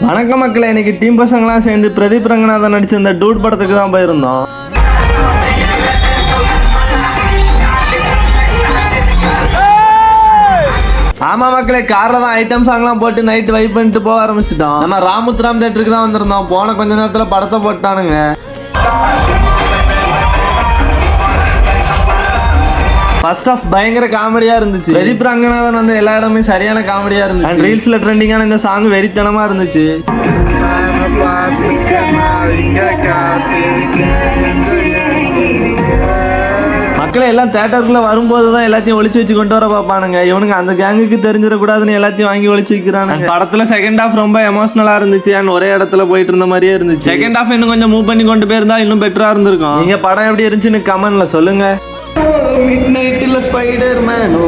வணக்கம் மக்களே, இன்னைக்கு டீம் பசங்களாம் சேர்ந்து பிரதீப் ரங்கநாதன் நடிச்ச இந்த டூட் படத்துக்கு தான் போயிருந்தோம். ஆமா மக்களே, கார்ல தான் ஐட்டம் சாங்லாம் போட்டு நைட் வைப் பண்ணிட்டு போக ஆரம்பிச்சிட்டோம். நம்ம ராமுத்ராம் தேட்டருக்கு தான் வந்திருந்தோம். போன கொஞ்ச நேரத்துல படத்தை போட்டானுங்க. ஃபர்ஸ்ட் ஆஃப் பயங்கர காமெடியா இருந்துச்சு. பிரதீப் ரங்கநாதன் வந்து எல்லா இடமே சரியான காமெடியா இருந்துச்சு. ரீல்ஸ்ல ட்ரெண்டிங்கான இந்த சாங் வெறித்தனமா இருந்துச்சு. மக்களே எல்லாம் தேட்டருக்குள்ள வரும்போது தான் எல்லாத்தையும் ஒளிச்சு வச்சு கொண்டு வர பார்ப்பானுங்க. இவனுங்க அந்த கேங்குக்கு தெரிஞ்சிடக்கூடாதுன்னு எல்லாத்தையும் வாங்கி ஒளிச்சு வைக்கிறானுங்க. படத்துல செகண்ட் ஹாஃப் ரொம்ப எமோஷனலா இருந்துச்சு. அண்ட் ஒரே இடத்துல போயிட்டு இருந்த மாதிரியே இருந்துச்சு. செகண்ட் ஹாஃப் இன்னும் கொஞ்சம் மூவ் பண்ணி கொண்டு போயிருந்தா இன்னும் பெட்டரா இருந்திருக்கும். நீங்க படம் எப்படி இருந்துச்சுன்னு கமெண்ட்ல சொல்லுங்க. மிட்நைட்ல ஸ்பைடர் மேனோ